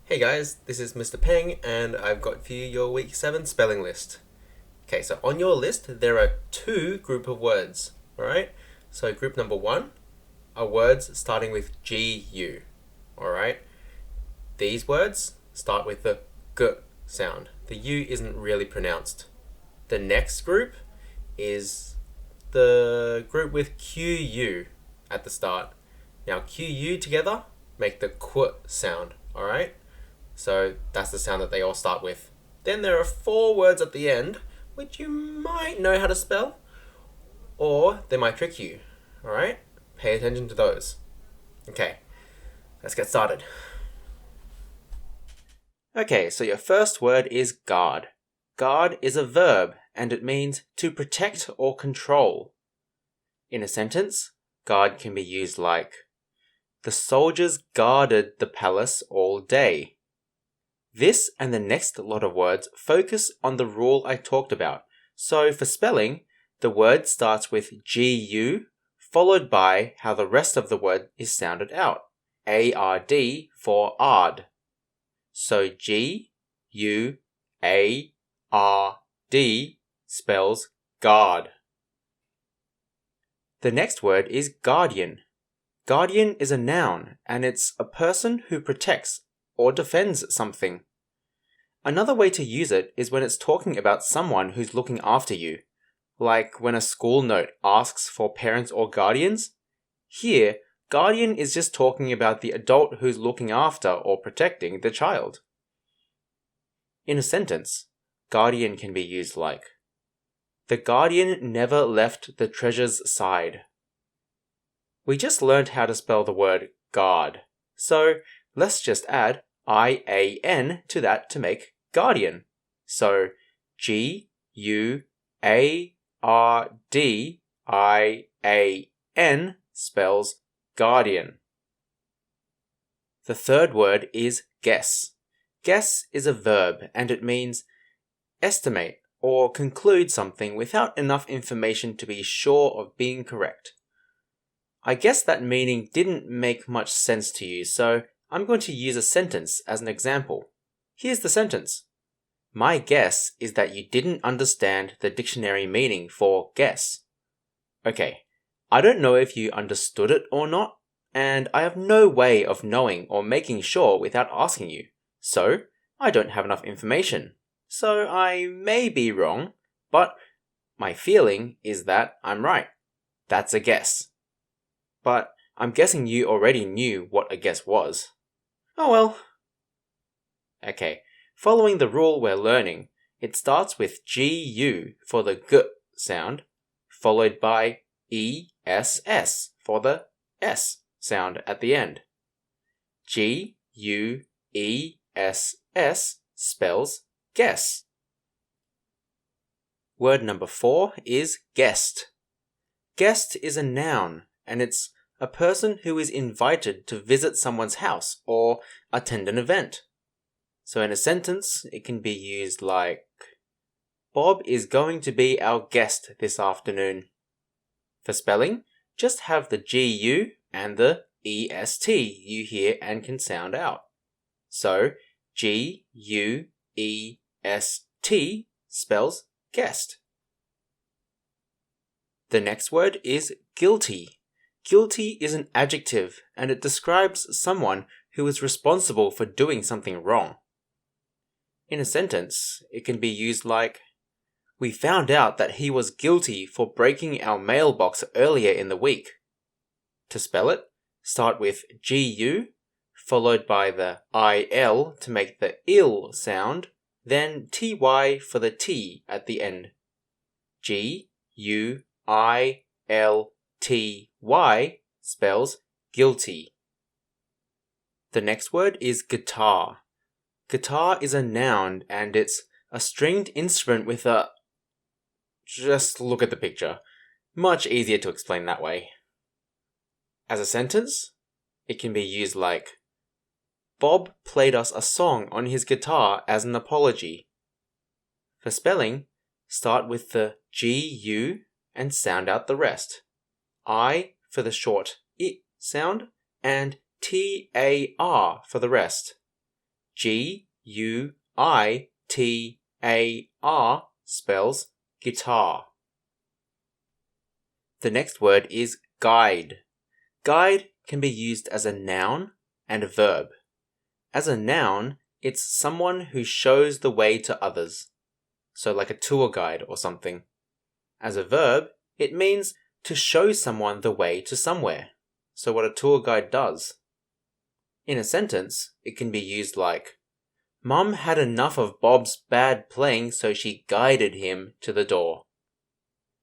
Hey guys, this is Mr. Peng and I've got for you your week 7 spelling list. Okay, so on your list there are two group of words, alright? So group number 1 are words starting with GU, alright? These words start with the G sound. The U isn't really pronounced. The next group is the group with QU at the start. Now QU together make the Qu sound, alright? So that's the sound that they all start with. Then there are 4 words at the end, which you might know how to spell, or they might trick you. Alright? Pay attention to those. Okay, let's get started. Okay, so your first word is guard. Guard is a verb, and it means to protect or control. In a sentence, guard can be used like, the soldiers guarded the palace all day. This and the next lot of words focus on the rule I talked about. So for spelling, the word starts with GU, followed by how the rest of the word is sounded out. ARD for ARD. So GUARD spells guard. The next word is guardian. Guardian is a noun, and it's a person who protects or defends something. Another way to use it is when it's talking about someone who's looking after you, like when a school note asks for parents or guardians. Here, guardian is just talking about the adult who's looking after or protecting the child. In a sentence, guardian can be used like, the guardian never left the treasure's side. We just learned how to spell the word guard, so let's just add IAN to that to make guardian. So GUARDIAN spells guardian. The third word is guess. Guess is a verb and it means estimate or conclude something without enough information to be sure of being correct. I guess that meaning didn't make much sense to you, so I'm going to use a sentence as an example. Here's the sentence. My guess is that you didn't understand the dictionary meaning for guess. Okay, I don't know if you understood it or not, and I have no way of knowing or making sure without asking you. So, I don't have enough information. So I may be wrong, but my feeling is that I'm right. That's a guess. But I'm guessing you already knew what a guess was. Oh well. Okay, following the rule we're learning, it starts with GU for the G sound, followed by ESS for the S sound at the end. GUESS spells guess. Word number 4 is guest. Guest is a noun, and it's a person who is invited to visit someone's house or attend an event. So in a sentence, it can be used like, Bob is going to be our guest this afternoon. For spelling, just have the GU and the EST you hear and can sound out. So GUEST spells guest. The next word is guilty. Guilty is an adjective and it describes someone who is responsible for doing something wrong. In a sentence, it can be used like, we found out that he was guilty for breaking our mailbox earlier in the week. To spell it, start with GU, followed by the IL to make the ill sound, then TY for the T at the end. GUILTY spells guilty. The next word is guitar. Guitar is a noun and it's a stringed instrument with a... Just look at the picture. Much easier to explain that way. As a sentence, it can be used like, Bob played us a song on his guitar as an apology. For spelling, start with the GU and sound out the rest. I for the short I sound and TAR for the rest. G-U-I-T-A-R spells guitar. The next word is guide. Guide can be used as a noun and a verb. As a noun, it's someone who shows the way to others. So like a tour guide or something. As a verb, it means to show someone the way to somewhere. So what a tour guide does. In a sentence, it can be used like, Mum had enough of Bob's bad playing, so she guided him to the door.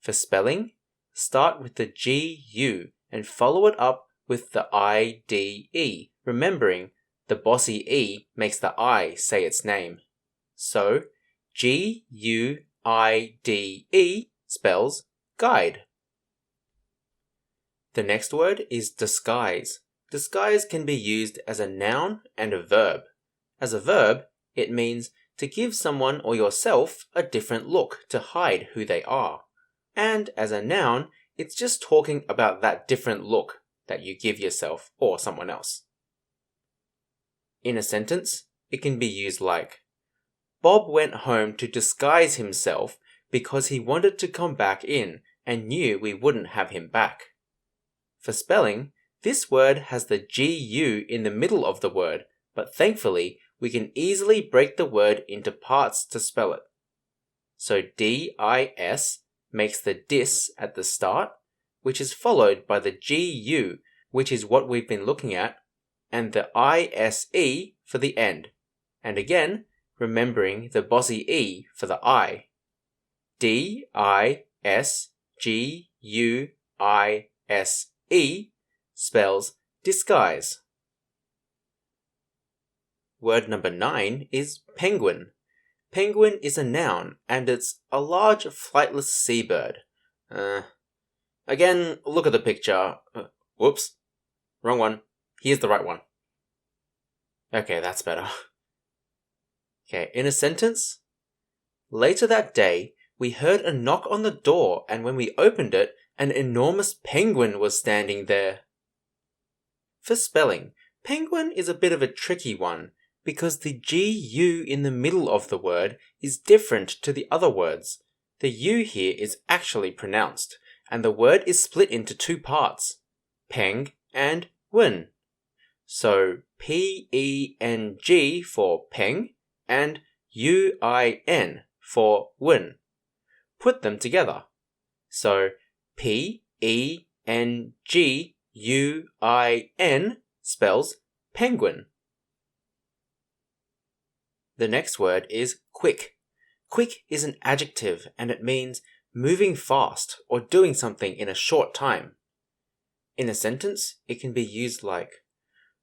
For spelling, start with the G-U and follow it up with the I-D-E, remembering the bossy E makes the I say its name. So, G-U-I-D-E spells guide. The next word is disguise. Disguise can be used as a noun and a verb. As a verb, it means to give someone or yourself a different look to hide who they are. And as a noun, it's just talking about that different look that you give yourself or someone else. In a sentence, it can be used like, Bob went home to disguise himself because he wanted to come back in and knew we wouldn't have him back. For spelling, this word has the GU in the middle of the word, but thankfully, we can easily break the word into parts to spell it. So DIS makes the dis at the start, which is followed by the GU, which is what we've been looking at, and the ISE for the end. And again, remembering the bossy E for the I. DISGUISE spells disguise. Word number 9 is penguin. Penguin is a noun, and it's a large flightless seabird. Again, look at the picture. Whoops. Wrong one. Here's the right one. Okay, that's better. Okay, in a sentence, later that day, we heard a knock on the door, and when we opened it, an enormous penguin was standing there. For spelling, penguin is a bit of a tricky one, because the GU in the middle of the word is different to the other words. The U here is actually pronounced, and the word is split into two parts, peng and win. So P-E-N-G for peng and U-I-N for win. Put them together. So P-E-N-G-U-I-N spells penguin. The next word is quick. Quick is an adjective and it means moving fast or doing something in a short time. In a sentence, it can be used like,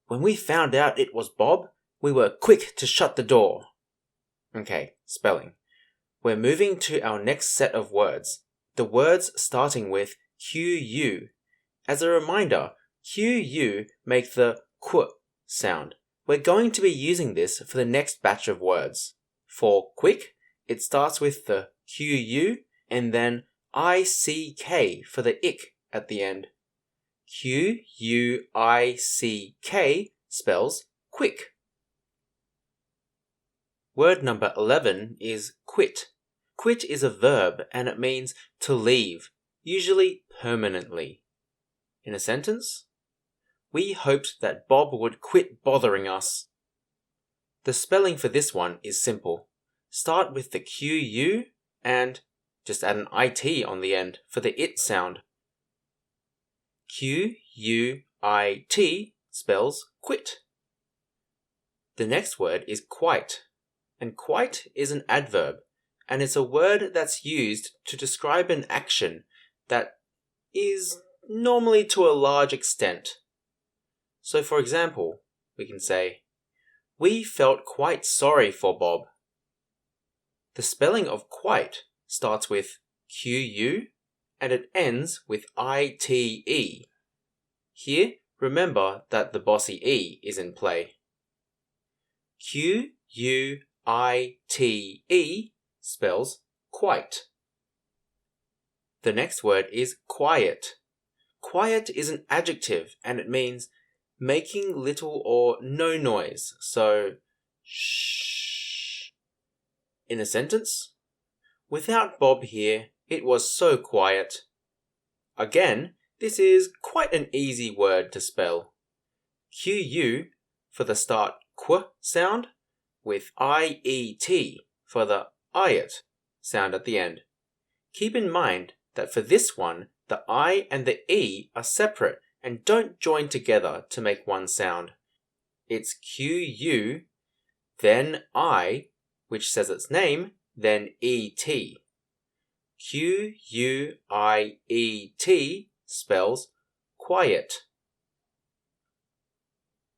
when we found out it was Bob, we were quick to shut the door. Okay, spelling. We're moving to our next set of words. The words starting with QU. As a reminder, QU make the qu sound. We're going to be using this for the next batch of words. For quick, it starts with the QU and then ICK for the ick at the end. Q-U-I-C-K spells quick. Word number 11 is quit. Quit is a verb and it means to leave, usually permanently. In a sentence, we hoped that Bob would quit bothering us. The spelling for this one is simple. Start with the QU and just add an IT on the end for the it sound. Q-U-I-T spells quit. The next word is quite. And quite is an adverb, and it's a word that's used to describe an action that is normally to a large extent. So for example, we can say, we felt quite sorry for Bob. The spelling of quite starts with QU and it ends with ITE. Here, remember that the bossy E is in play. QUITE spells quite. The next word is quiet. Quiet is an adjective and it means making little or no noise. So Shh. In a sentence, without Bob here, it was so quiet. Again, this is quite an easy word to spell. QU for the start qu sound, with IET for the iet sound at the end. Keep in mind that for this one, the I and the E are separate and don't join together to make one sound. It's QU, then I, which says its name, then ET. QUIET spells quiet.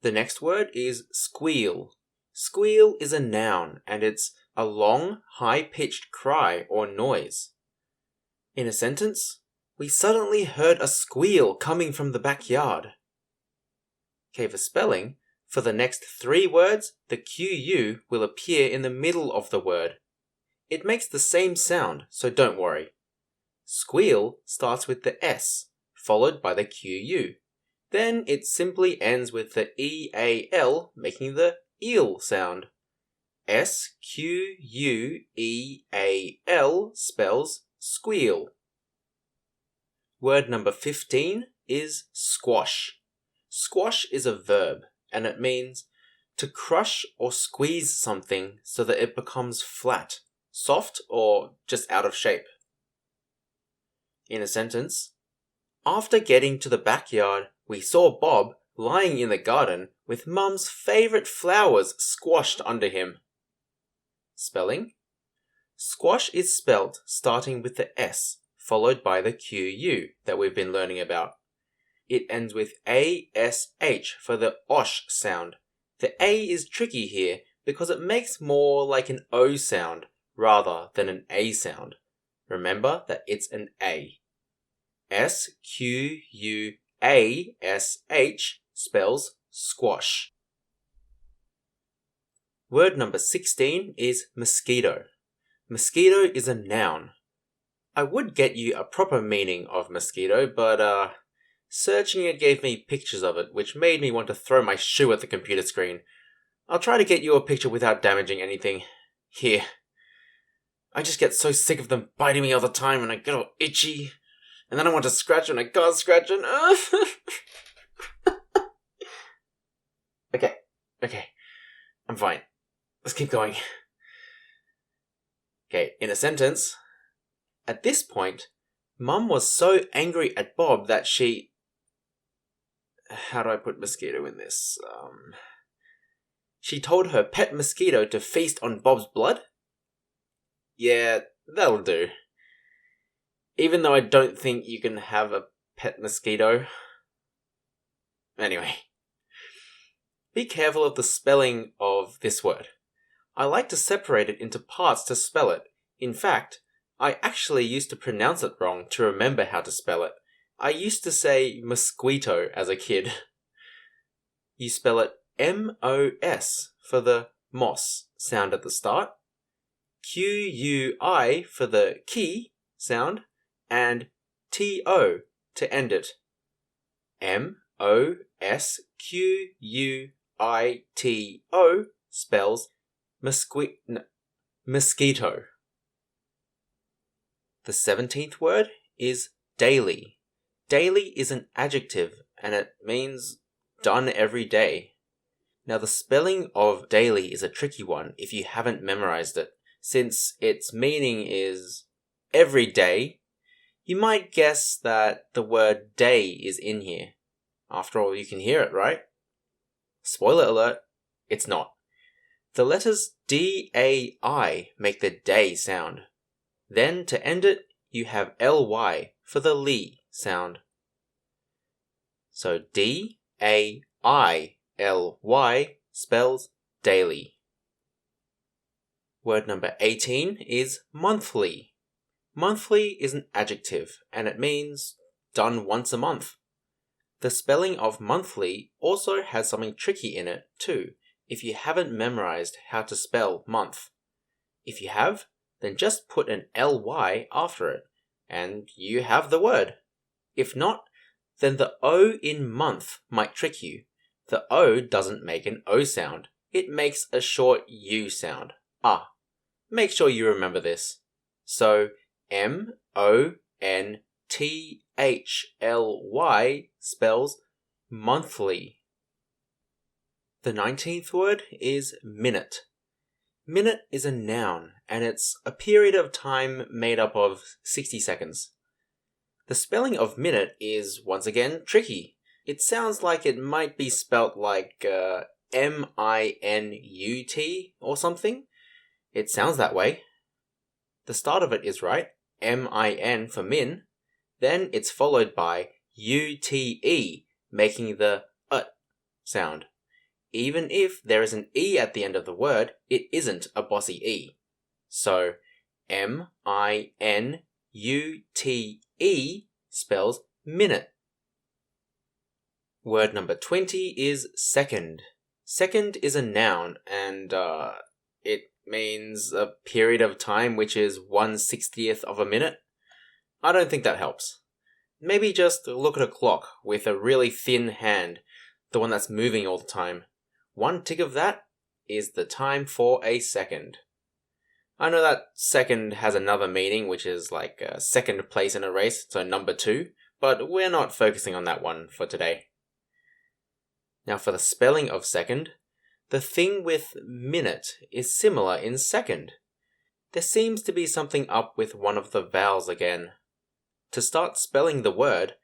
The next word is squeal. Squeal is a noun and it's a long, high-pitched cry or noise. In a sentence, we suddenly heard a squeal coming from the backyard. Okay, for spelling, for the next 3 words, the QU will appear in the middle of the word. It makes the same sound, so don't worry. Squeal starts with the S, followed by the QU. Then it simply ends with the EAL, making the eel sound. SQUEAL spells squeal. Word number 15 is squash. Squash is a verb, and it means to crush or squeeze something so that it becomes flat, soft, or just out of shape. In a sentence, after getting to the backyard, we saw Bob lying in the garden with Mum's favourite flowers squashed under him. Spelling? Squash is spelt starting with the S, followed by the QU that we've been learning about. It ends with ASH for the OSH sound. The A is tricky here because it makes more like an O sound rather than an A sound. Remember that it's an A. SQUASH spells squash. Word number 16 is mosquito. Mosquito is a noun. I would get you a proper meaning of mosquito, but searching it gave me pictures of it, which made me want to throw my shoe at the computer screen. I'll try to get you a picture without damaging anything. Here. I just get so sick of them biting me all the time and I get all itchy. And then I want to scratch and I can't scratch and... Okay. I'm fine. Let's keep going. Okay, in a sentence, at this point, Mum was so angry at Bob that she... How do I put mosquito in this? She told her pet mosquito to feast on Bob's blood? Yeah, that'll do. Even though I don't think you can have a pet mosquito. Anyway. Be careful of the spelling of this word. I like to separate it into parts to spell it. In fact, I actually used to pronounce it wrong to remember how to spell it. I used to say mosquito as a kid. You spell it MOS for the moss sound at the start, QUI for the key sound, and TO to end it. MOSQUITO spells mosquito. The 17th word is daily. Daily is an adjective and it means done every day. Now the spelling of daily is a tricky one if you haven't memorized it, since its meaning is every day. You might guess that the word day is in here. After all, you can hear it, right? Spoiler alert, it's not. The letters DAI make the day sound. Then to end it, you have LY for the Lee sound. So DAILY spells daily. Word number 18 is monthly. Monthly is an adjective and it means done once a month. The spelling of monthly also has something tricky in it too, if you haven't memorized how to spell month. If you have, then just put an LY after it, and you have the word. If not, then the O in month might trick you. The O doesn't make an O sound, it makes a short U sound. Make sure you remember this. So MONTHLY spells monthly. The 19th word is minute. Minute is a noun, and it's a period of time made up of 60 seconds. The spelling of minute is, once again, tricky. It sounds like it might be spelt like MINUT or something. It sounds that way. The start of it is right, MIN for min, then it's followed by UTE, making the sound. Even if there is an E at the end of the word, it isn't a bossy E. So, MINUTE spells minute. Word number 20 is second. Second is a noun, and it means a period of time which is 1/60th of a minute. I don't think that helps. Maybe just look at a clock with a really thin hand, the one that's moving all the time. One tick of that is the time for a second. I know that second has another meaning, which is like second place in a race, so number 2, but we're not focusing on that one for today. Now for the spelling of second, the thing with minute is similar in second. There seems to be something up with one of the vowels again. To start spelling the word,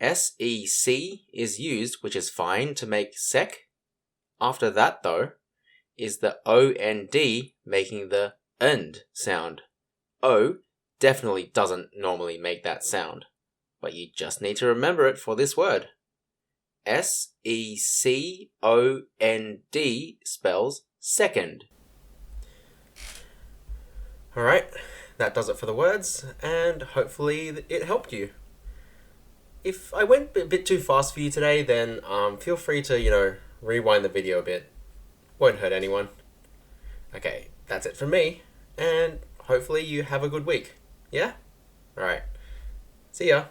SEC is used, which is fine, to make sec. After that, though, is the OND making the end sound. O definitely doesn't normally make that sound, but you just need to remember it for this word. SECOND spells second. Alright, that does it for the words, and hopefully it helped you. If I went a bit too fast for you today, then feel free to, rewind the video a bit. Won't hurt anyone. Okay, that's it from me, and hopefully you have a good week. Yeah? Alright. See ya.